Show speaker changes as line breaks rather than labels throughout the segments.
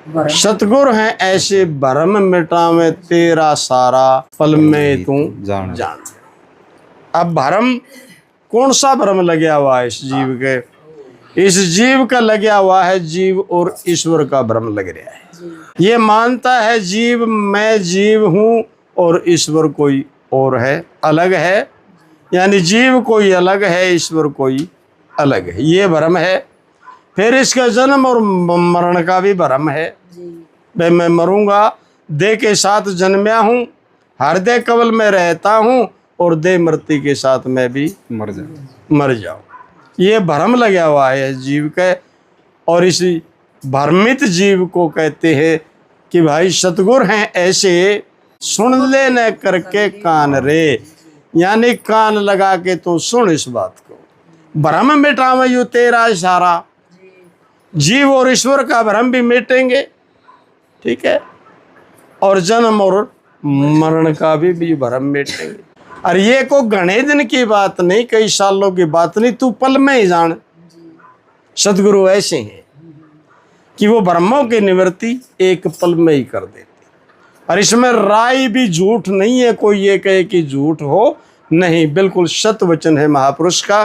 सतगुर हैं ऐसे भरम मिटावे तेरा सारा पल में तू जान। अब भरम कौन सा भरम लगा हुआ है इस जीव के? इस जीव का लगा हुआ है जीव और ईश्वर का भ्रम लग रहा है। ये मानता है जीव मैं जीव हूँ और ईश्वर कोई और है, अलग है। यानी जीव कोई अलग है, ईश्वर कोई अलग है, ये भ्रम है। फिर इसका जन्म और मरण का भी भ्रम है। भाई मैं मरूंगा, देह के साथ जन्मया हूँ, हृदय कवल में रहता हूँ और देह मृत्यु के साथ मैं भी मर जाऊं। ये भ्रम लगा हुआ है जीव के। और इस भ्रमित जीव को कहते हैं कि भाई सतगुर हैं ऐसे सुन ले न करके कान रे। यानी कान लगा के तो सुन इस बात को। भ्रम मिटावे यू तेरा इशारा। जीव और ईश्वर का भ्रम भी मिटेंगे, ठीक है, और जन्म और मरण का भी भ्रम मिटेंगे। और ये को घने दिन की बात नहीं, कई सालों की बात नहीं, तू पल में ही जान। सतगुरु ऐसे हैं कि वो भ्रमों की निवृत्ति एक पल में ही कर देते। और इसमें राय भी झूठ नहीं है, कोई ये कहे कि झूठ हो, नहीं, बिल्कुल सत्य वचन है महापुरुष का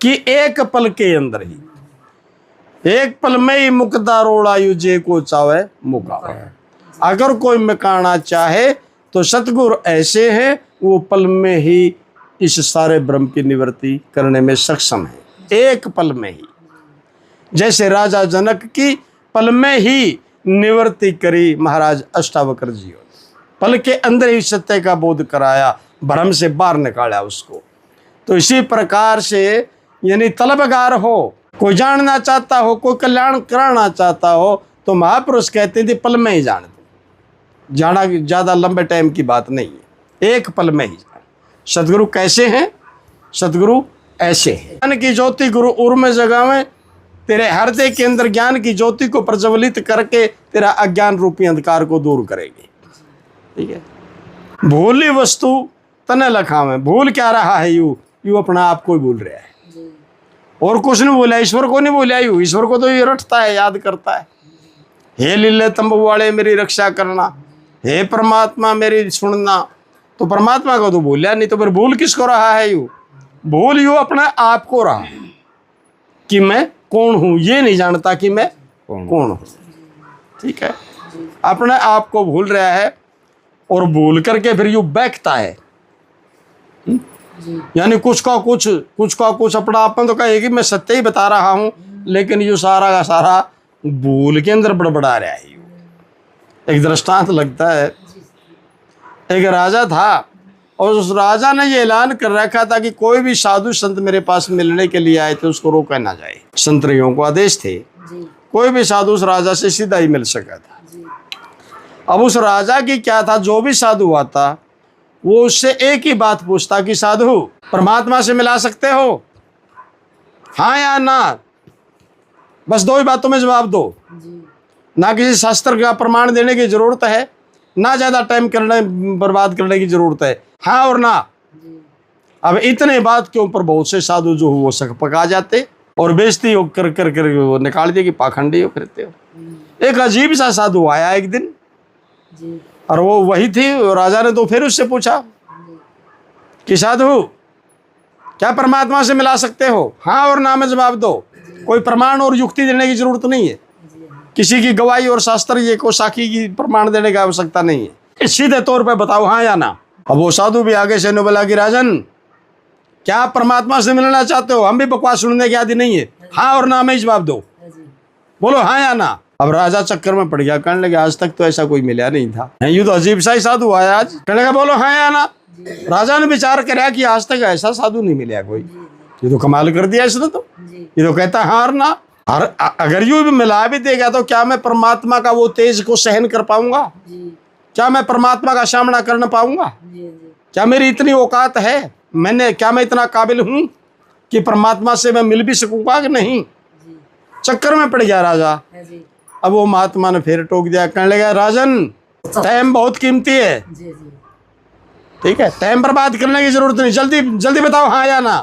कि एक पल के अंदर ही, एक पल में ही मुकदा रोड़ायु जे को चाहे मुकावे। अगर कोई मिटाना चाहे तो सतगुरु ऐसे हैं, वो पल में ही इस सारे भ्रम की निवृत्ति करने में सक्षम है, एक पल में ही। जैसे राजा जनक की पल में ही निवृत्ति करी महाराज अष्टावक्र जी, पल के अंदर ही सत्य का बोध कराया, भ्रम से बाहर निकाला उसको। तो इसी प्रकार से यानी तलबगार हो, कोई जानना चाहता हो, कोई कल्याण कराना चाहता हो, तो महापुरुष कहते थे पल में ही जान दो। जाना ज़्यादा लंबे टाइम की बात नहीं है, एक पल में ही जान। सतगुरु कैसे हैं? सतगुरु ऐसे हैं। ज्ञान की ज्योति गुरु उर्म जगावे, तेरे हृदय के अंदर ज्ञान की ज्योति को प्रज्वलित करके तेरा अज्ञान रूपी अंधकार को दूर करेगी, ठीक है। भूली वस्तु तने लखावे, भूल क्या रहा है यू अपना आप को ही भूल रहा है, और कुछ नहीं बोला, ईश्वर को नहीं बोला। यू ईश्वर को तो ये रटता है, याद करता है। हे लीले तंबू वाले मेरी रक्षा करना, हे परमात्मा मेरी सुनना। तो परमात्मा को तो बोलिया नहीं, तो फिर भूल किसको रहा है? यू भूल यू अपने आप को रहा है कि मैं कौन हूँ, ये नहीं जानता कि मैं कौन हूँ, ठीक है। अपने आप को भूल रहा है और भूल करके फिर यू बैठता है। यानी कुछ का कुछ अपना अपन तो कहेगी मैं सत्य ही बता रहा हूँ, लेकिन यू सारा का सारा भूल के अंदर बड़बड़ा रहा है। एक दृष्टांत लगता है, एक राजा था और उस राजा ने ये ऐलान कर रखा था कि कोई भी साधु संत मेरे पास मिलने के लिए आए थे उसको रोका ना जाए। संतरियों को आदेश थे, कोई भी साधु उस राजा से सीधा ही मिल सका था। अब उस राजा की क्या था, जो भी साधु आता वो उससे एक ही बात पूछता कि साधु परमात्मा से मिला सकते हो, हाँ या ना? बस दो ही बातों में जवाब दो। ना किसी शास्त्र का प्रमाण देने की जरूरत है, ना ज्यादा टाइम बर्बाद करने की जरूरत है, हाँ और ना। अब इतने बात के ऊपर बहुत से साधु जो वो शक पका जाते और बेइज्जती कर कर कर वो निकाल दिए कि पाखंडी हो, फिरते हो। एक अजीब सा साधु आया एक दिन और वो वही थी। राजा ने तो फिर उससे पूछा कि साधु क्या परमात्मा से मिला सकते हो, हाँ और ना में जवाब दो। कोई प्रमाण और युक्ति देने की जरूरत नहीं है, किसी की गवाही और शास्त्र ये को साखी की प्रमाण देने की आवश्यकता नहीं है, सीधे तौर पे बताओ हाँ या ना। अब वो साधु भी आगे से बोला कि राजन क्या आप परमात्मा से मिलना चाहते हो? हम भी बकवास सुनने के आदि नहीं है, हाँ और ना में ही जवाब दो, बोलो हाँ या ना। अब राजा चक्कर में पड़ गया, कहने लगे आज तक तो ऐसा कोई मिला नहीं था, यूँ तो अजीब सा ही साधु आया आज। कहने लगा बोलो हाँ या ना। राजा ने विचार कराया कि आज तक ऐसा साधु नहीं मिला कोई, ये तो कमाल कर दिया इसने तो। ये तो कहता हाँ और ना। और अगर यूं भी मिला भी देगा तो क्या मैं परमात्मा का वो तेज को सहन कर पाऊंगा? क्या मैं परमात्मा का सामना कर पाऊंगा? क्या मेरी इतनी औकात है? क्या मैं इतना काबिल हूं कि परमात्मा से मैं मिल भी सकूंगा कि नहीं? चक्कर में पड़ गया राजा। अब वो महात्मा ने फिर टोक दिया, कहने लगा राजन टाइम बहुत कीमती है, ठीक है, टाइम बर्बाद करने की जरूरत नहीं, जल्दी जल्दी बताओ हाँ या ना।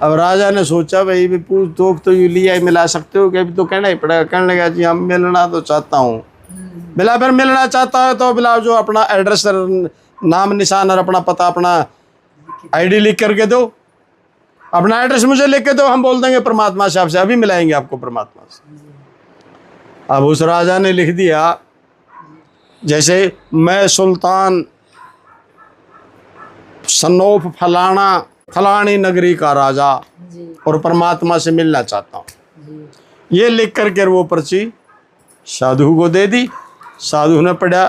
अब राजा ने सोचा भाई भी पूछ तो यू लिया ही मिला सकते हो, कि अभी तो कहना ही पड़ेगा। कहने लगा जी हम मिलना तो चाहता हूँ। बिला फिर मिलना चाहता है तो बिला जो अपना एड्रेस, नाम निशान और अपना पता, अपना आईडी लिख करके दो, अपना एड्रेस मुझे लिख के दो, हम बोल देंगे परमात्मा से आपसे अभी मिलाएंगे आपको परमात्मा से। अब उस राजा ने लिख दिया जैसे मैं सुल्तान सनोफ फलाना फलानी नगरी का राजा और परमात्मा से मिलना चाहता हूँ, ये लिख करके वो पर्ची साधु को दे दी। साधु ने पढ़ा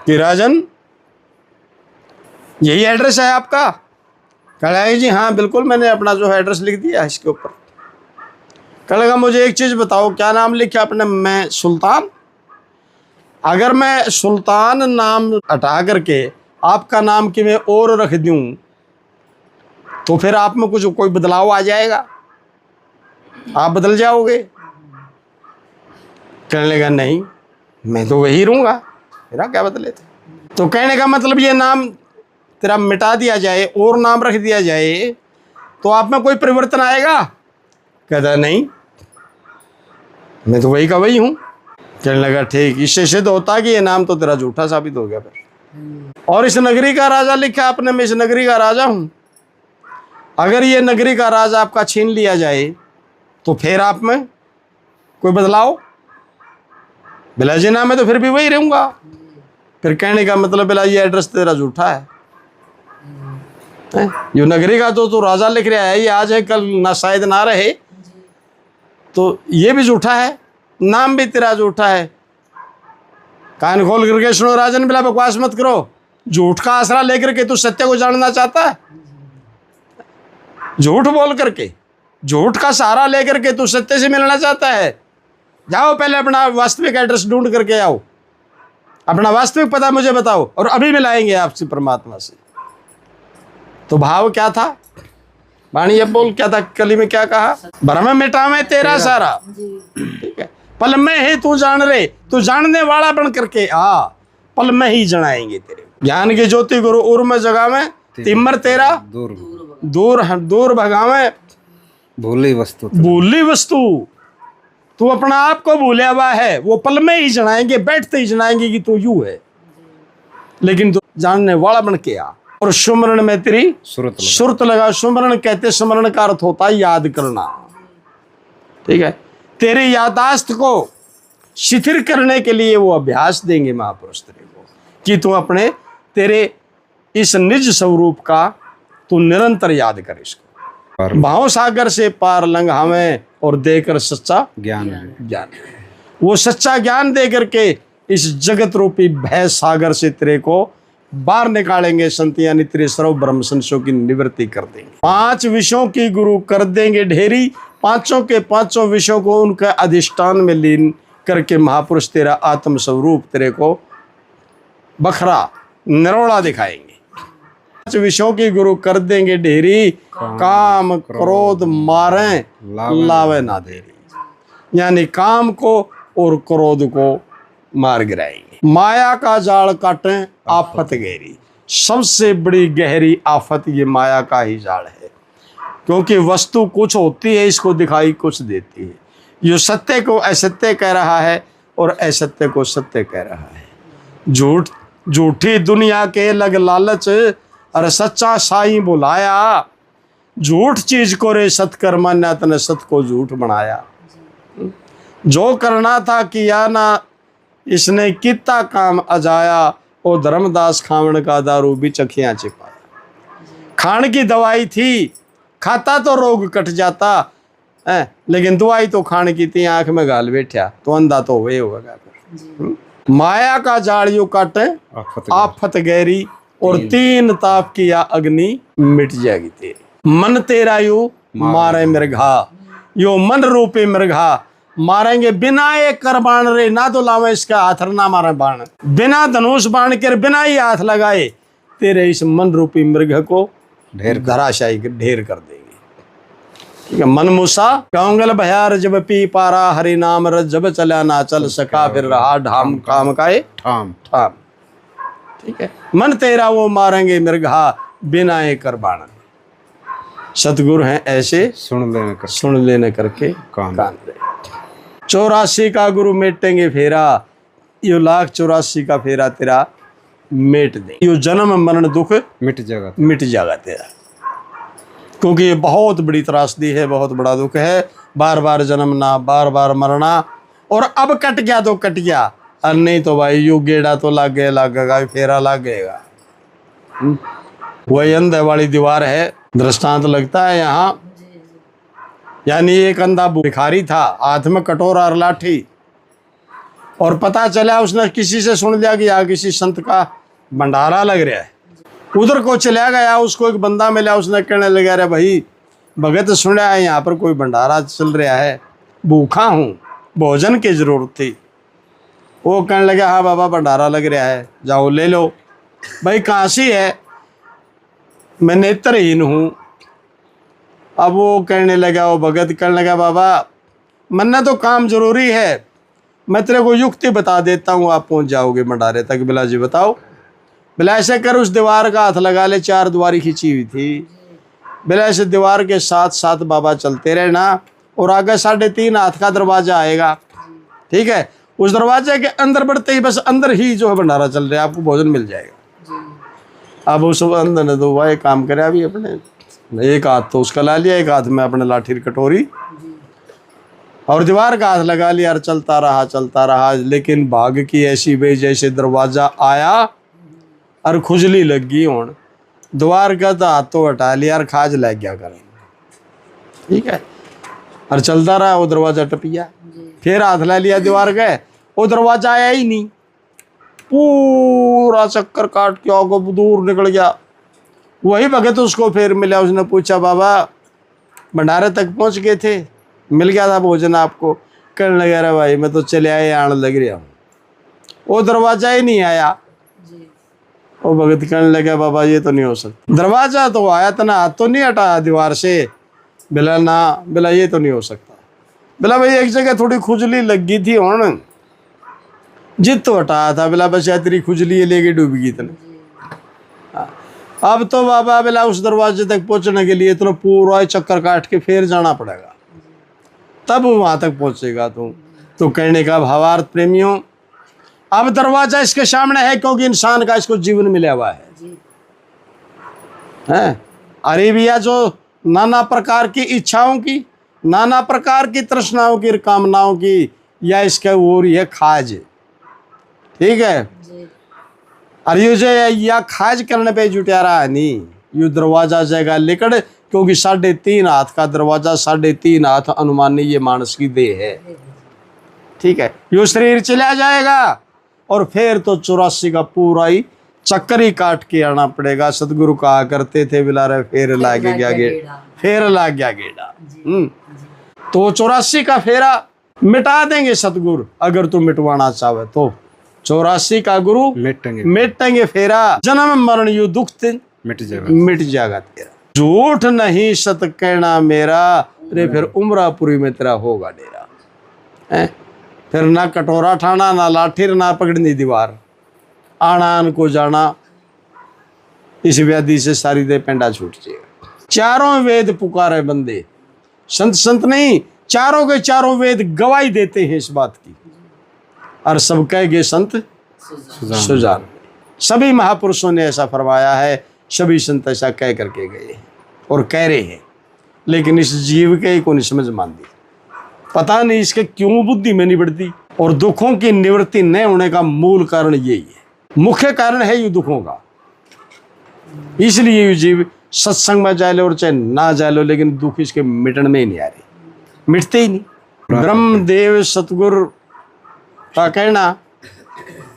कि राजन यही एड्रेस है आपका? कहा जी हाँ बिल्कुल, मैंने अपना जो है एड्रेस लिख दिया है इसके ऊपर। कहेगा मुझे एक चीज़ बताओ, क्या नाम लिखा आपने? मैं सुल्तान। अगर मैं सुल्तान नाम हटा करके आपका नाम कि मैं और रख दूं तो फिर आप में कुछ कोई बदलाव आ जाएगा, आप बदल जाओगे? कहने लगा नहीं मैं तो वही रहूँगा, मेरा क्या बदले थे। तो कहने का मतलब ये नाम तेरा मिटा दिया जाए और नाम रख दिया जाए तो आप में कोई परिवर्तन आएगा? कहता नहीं मैं तो वही का वही हूँ। कहने लगा ठीक, इससे सिद्ध होता कि ये नाम तो तेरा झूठा साबित हो गया फिर। और इस नगरी का राजा लिखा आपने, मैं इस नगरी का राजा हूँ। अगर ये नगरी का राज आपका छीन लिया जाए तो फिर आप में कोई बदलाव? बिला जी ना मैं तो फिर भी वही रहूँगा। फिर कहने का मतलब बिला ये एड्रेस तेरा झूठा है, ये नगरी का तो राजा लिख रहा है, ये आज है कल ना शायद ना रहे, तो ये भी झूठा है, नाम भी तेरा झूठा है। कान खोल करके सुनो राजन, बिला बकवास मत करो। झूठ का आसरा लेकर के तू सत्य को जानना चाहता है? झूठ बोल करके, झूठ का सहारा लेकर के तू सत्य से मिलना चाहता है? जाओ पहले अपना वास्तविक एड्रेस ढूंढ करके आओ, अपना वास्तविक पता मुझे बताओ और अभी मिलाएंगे आपसे परमात्मा से। तो भाव क्या था? वाणी अब बोल क्या था, कली में क्या कहा? भ्रम मिटावे तेरा सारा, ठीक है, पल में ही तू जान रे, तू जानने वाला बन करके आ, पल में ही जनाएंगे तेरे। ज्ञान की ज्योति गुरु उर्म जगावे, तिम्मर तेरा दूर दूर भगावे भूली वस्तु। तू अपना आप को भूला हुआ है, वो पल में ही जनाएंगे, बैठते ही जनाएंगे कि तू यूं है, लेकिन तू जानने वाला बन के आ। और सुमरण में तेरी सुरत लगा। सुमरण कहते, स्मरण का अर्थ होता है याद करना, ठीक है। तेरी यादाश्त को शिथिल करने के लिए वो अभ्यास देंगे महापुरुष तेरे को कि तू अपने तेरे इस निज स्वरूप का तू निरंतर याद कर इसको। भाव सागर से पार लंघावें और देकर सच्चा ज्ञान वो सच्चा ज्ञान दे करके इस जगत रूपी भय सागर से तेरे को बाहर निकालेंगे। संत यानी तेरे सर्व ब्रह्म संशयों की निवृत्ति कर देंगे। 5 विषयों की गुरु कर देंगे ढेरी, पांचों के पांचों विषयों को उनके अधिष्ठान में लीन करके महापुरुष तेरा आत्म स्वरूप तेरे को बखरा निरोड़ा दिखाएंगे। 5 विषयों की गुरु कर देंगे ढेरी, काम क्रोध मारे लावे ना देरी, यानी काम को और क्रोध को मार गिराएंगे। माया का जाल काटें आफत गहरी, सबसे बड़ी गहरी आफत ये माया का ही जाल है, क्योंकि वस्तु कुछ होती है, इसको दिखाई कुछ देती है। ये सत्य को असत्य कह रहा है और असत्य को सत्य कह रहा है। झूठी दुनिया के लग लालच, अरे सच्चा साईं बुलाया, झूठ चीज को रे सत्कर मान्या, तने सत को झूठ बनाया। जो करना था किया ना, इसने कितना काम अजाया, ओ धर्मदास खावण का दारू भी चखियां छिपाया। खान की दवाई थी, खाता तो रोग कट जाता है, लेकिन दवाई तो खान की थी, आंख में गाल बैठा तो अंधा तो वही होगा। माया का जाल यू काटे आफत गहरी, और 3 ताप किया अग्नि मिट जाएगी तेरी। मन तेरा यू मारे मृगा, यो मन रूपी मृगा मारेंगे बिना एक कर बाण रे, ना तो लावे इसका हाथ ना मारे बाण, बिना धनुष बाण के बिना ही हाथ लगाए तेरे इस मन रूपी मृग को धराशायी ढेर कर देंगे। ठीक है। मन मूसा कांगल भयार जब पी पारा, हरि नाम रज जब चला ना चल सका, फिर रहा ढाम काम काए ठाम ठाम। ठीक है। मन तेरा वो मारेंगे मृगा बिना एक कर बाण, सतगुरु हैं ऐसे सुन लेने करके कान दे। 84 का गुरु मेटेंगे फेरा, यो लाख 84 का फेरा तेरा मेट दे। यो जन्म मरण दुख मिट जाएगा तेरा, क्योंकि ये बहुत बड़ी त्रासदी है, बहुत बड़ा दुख है। बार बार जन्मना, बार बार मरना, और अब कट गया तो कट गया, और नहीं तो भाई यू गेड़ा तो लगेगा, फेरा लगेगा। वही अंधे वाली दीवार है, दृष्टांत लगता है यहाँ। यानी एक अंधा भिखारी था, हाथ में कटोरा और लाठी, और पता चला उसने किसी से सुन लिया कि यहाँ किसी संत का भंडारा लग रहा है। उधर को चला गया, उसको एक बंदा मिला, उसने कहने लगा, अरे भाई भगत सुना है यहाँ पर कोई भंडारा चल रहा है, भूखा हूँ, भोजन की जरूरत थी। वो कहने लगा, हाँ बाबा भंडारा लग रहा है, जाओ ले लो। भाई कहाँ से है? मैं नेत्रहीन हूँ। अब वो कहने लगा, वो भगत कहने लगा, बाबा मन्ना तो काम जरूरी है, मैं तेरे को युक्ति बता देता हूँ, आप पहुँच जाओगे भंडारे तक। बिला जी बताओ। बिला ऐसे कर, उस दीवार का हाथ लगा ले, 4 दीवारी खींची हुई थी। बिला ऐसे दीवार के साथ साथ बाबा चलते रहना, और आगे 3.5 हाथ का दरवाजा आएगा, ठीक है? उस दरवाजे के अंदर बढ़ते ही बस अंदर ही जो है भंडारा चल रहा है, आपको भोजन मिल जाएगा। अब उस अंदर ने तो वह काम करे, अभी अपने एक हाथ तो उसका ला लिया, एक हाथ में अपने लाठी कटोरी, और दीवार का हाथ लगा लिया, और चलता रहा। लेकिन भाग की ऐसी वे, जैसे दरवाजा आया और खुजली लग गई होन, द्वार का तो हाथ तो हटा लिया और खाज लग गया कर, ठीक है? और चलता रहा, वो दरवाजा टपिया, फिर हाथ ला लिया दीवार का, वो दरवाजा आया ही नहीं, पूरा चक्कर काट के आगे दूर निकल गया। वही भगत उसको फिर मिला, उसने पूछा, बाबा भंडारे तक पहुंच गए थे, मिल गया था भोजन आपको? कहने लगा, अरे भाई मैं तो चले आए, आने लग रहा हूँ, वो दरवाजा ही नहीं आया। वो भगत कहने लगा, बाबा ये तो नहीं हो सकता, दरवाजा तो आया था ना, हाथ तो नहीं हटाया दीवार से। बिला ना, बिला ये तो नहीं हो सकता। बिला भाई एक जगह थोड़ी खुजली लग गई थी, और जित तो हटाया था। बिला बस तेरी खुजली लेके डूब गई इतने। अब तो बाबा बिला उस दरवाजे तक पहुंचने के लिए तो पूरा चक्कर काट के फिर जाना पड़ेगा, तब वहां तक पहुंचेगा तू। तो कहने का भावार्थ प्रेमियों, अब दरवाजा इसके सामने है, क्योंकि इंसान का इसको जीवन मिला हुआ है। अरे भैया, जो नाना प्रकार की इच्छाओं की, नाना प्रकार की तृष्णाओं की, कामनाओं की, या इसके और ये खाज, ठीक है? अरे यू जो या खाज करने पे जुटा रहा है नहीं, यू दरवाजा जाएगा लेकर, क्योंकि 3.5 हाथ का दरवाजा, 3.5 हाथ अनुमानी ये मानस की देह है, ठीक है? यू शरीर चला जाएगा, और फिर तो 84 का पूरा ही चक्कर ही काट के आना पड़ेगा। सतगुरु कहा करते थे, बिलारे फिर लाग गया गेड़ा। तो 84 का फेरा मिटा देंगे सतगुरु, अगर तू मिटवाना चाहे तो। 84 का गुरु मिटेंगे फेरा, जन्म मरण यू दुख मिट जाएगा तेरा। झूठ नहीं सत कहना मेरा, रे फिर उमरापुरी में तेरा होगा डेरा, है? फिर ना कटोरा ठाना, ना लाठी, ना पकड़नी दीवार, आना को जाना, इस व्याधि से सारी दे पेंडा छूट जाएगा। 4 वेद पुकारे बंदे, संत नहीं, 4 के 4 वेद गवाही देते हैं इस बात की, और सब कह गए संत सुजान। सभी महापुरुषों ने ऐसा फरमाया है, सभी संत ऐसा कह करके गए हैं और कह रहे हैं, लेकिन इस जीव के को नहीं समझ मानती, पता नहीं इसके क्यों बुद्धि में नहीं बढ़ती। और दुखों की निवृत्ति न होने का मूल कारण यही है, मुख्य कारण है ये दुखों का। इसलिए ये जीव सत्संग में जाए लो और चाहे ना जाए लो, लेकिन दुख इसके मिटने में ही नहीं आ रहे, मिटते ही नहीं। ब्रह्मदेव सतगुरु का कहना,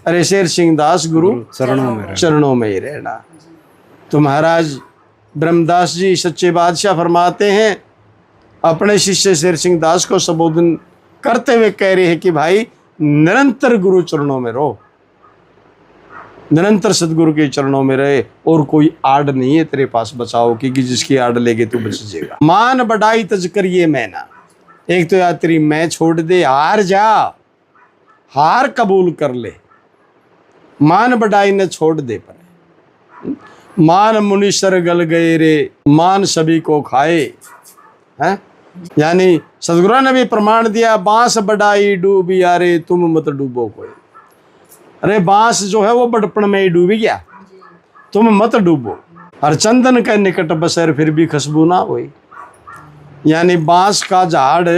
अरे शेर सिंह दास गुरु चरणों में ही रहना। तो महाराज ब्रह्मदास जी सच्चे बादशाह फरमाते हैं, अपने शिष्य शेर सिंह दास को संबोधन करते हुए कह रहे हैं कि भाई निरंतर गुरु चरणों में रहो, निरंतर सदगुरु के चरणों में रहे, और कोई आड़ नहीं है तेरे पास बचाओ की, कि जिसकी आड़ लेके तू बच जाएगा। मान बढ़ाई तज करिए मैना, एक तो यार तेरी मैं छोड़ दे, हार जा, हार कबूल कर ले, मान बढ़ाई न छोड़ दे पर मान मुनीश्वर गल गए रे, मान सभी को खाए। हैं यानी सदगुरु ने भी प्रमाण दिया, बांस बढ़ाई डूबी यारे तुम मत डूबो कोई। अरे बांस जो है वो बड़पन में ही डूबी गया, तुम मत डूबो। और चंदन के निकट बसर फिर भी खुशबू ना हुई। यानी बांस का झाड़,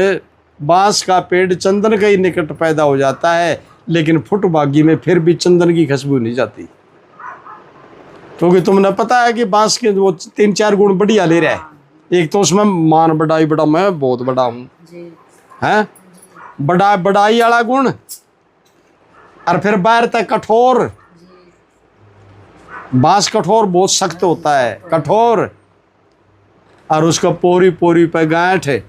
बांस का पेड़ चंदन के ही निकट पैदा हो जाता है, लेकिन फुटबागी में फिर भी चंदन की खुशबू नहीं जाती, क्योंकि तुमने पता है कि बांस के वो 3-4 गुण बढ़िया ले रहा है। एक तो उसमें मान बढ़ाई, बड़ा मैं बहुत बड़ा हूँ, हैं बढ़ाई वाला गुण। और फिर बाहर तक कठोर, बांस कठोर बहुत सख्त होता है, कठोर। और उसका पोरी पोरी पे गांठ है,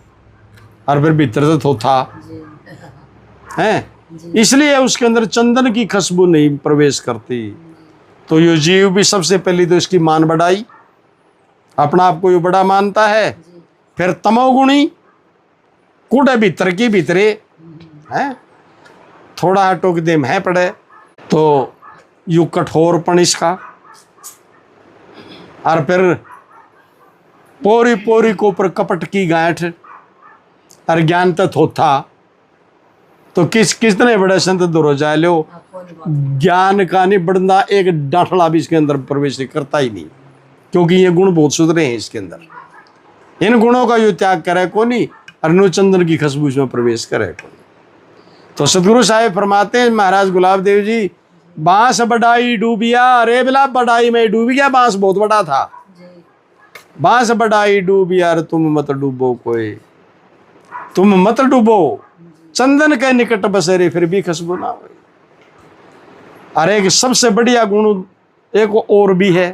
और फिर भीतर से थोथा है, इसलिए उसके अंदर चंदन की खुशबू नहीं प्रवेश करती। तो ये जीव भी सबसे पहले तो इसकी मान बढ़ाई, अपना आप को ये बड़ा मानता है। फिर तमोगुणी, कूड़े भीतर की भीतरे है, थोड़ा टोक दे में पड़े तो यू कठोरपन इसका। और फिर पोरी पोरी को ऊपर कपट की गांठ, और ज्ञान तक थोथा। तो कितने बड़े संत दुरो जाए लो, ज्ञान का नहीं बढ़ना एक डांठला भी इसके अंदर प्रवेश करता ही नहीं, क्योंकि ये गुण बहुत सुधरे हैं इसके अंदर। इन गुणों का यो त्याग करे को नहीं, और चंदन की खुशबू में प्रवेश करे को नहीं। तो सदगुरु साहिब फरमाते हैं महाराज गुलाब देव जी, बांस बढ़ाई डूबिया, अरे बिला बढ़ाई में डूब गया, बांस बहुत बड़ा था। बांस बढ़ाई डूबिया तुम मत डूबो कोई, तुम मत डूबो, चंदन के निकट बसेरे फिर भी खुशबू ना हो। और एक सबसे बढ़िया गुण एक और भी है,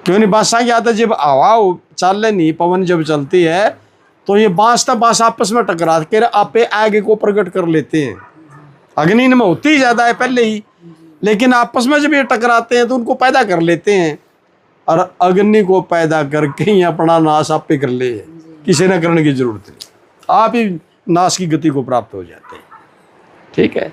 क्यों नहीं, बांसा की आदत जब हवा चल नहीं, पवन जब चलती है तो ये बांस तक बांस आपस में टकरा के आपे आगे को प्रकट कर लेते हैं। अग्नि में होती ही ज्यादा है पहले ही, लेकिन आपस में जब ये टकराते हैं तो उनको पैदा कर लेते हैं, और अग्नि को पैदा करके ही अपना नाश आप पे कर ले, किसी न करने की जरूरत नहीं, आप ही नाश की गति को प्राप्त हो जाते हैं। ठीक है,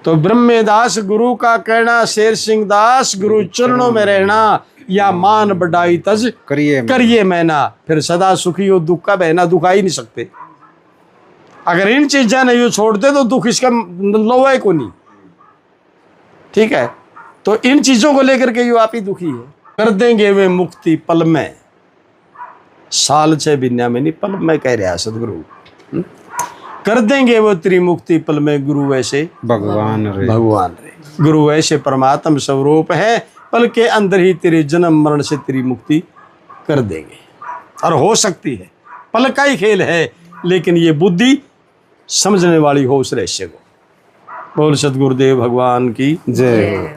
तो ब्रह्मदास गुरु का कहना, शेर सिंह दास गुरु चरणों में रहना, या मान बढ़ाई तज करिए मैना, फिर सदा सुखी हो दुख का बहना, दुखा ही नहीं सकते। अगर इन चीजें नहीं छोड़ते तो दुख इसका लोहे को नहीं। ठीक है, तो इन चीजों को लेकर के यो आप ही दुखी है। कर देंगे वे मुक्ति पल में, साल 6 बिन्या में नहीं, पल में कह रहा सदगुरु। कर देंगे वो तेरी मुक्ति पल में, गुरु वैसे भगवान रे, भगवान रे, गुरु वैसे परमात्म स्वरूप है, पल के अंदर ही तेरे जन्म मरण से तेरी मुक्ति कर देंगे। और हो सकती है, पल का ही खेल है, लेकिन ये बुद्धि समझने वाली हो उस रहस्य को। बोल सतगुरुदेव भगवान की जय।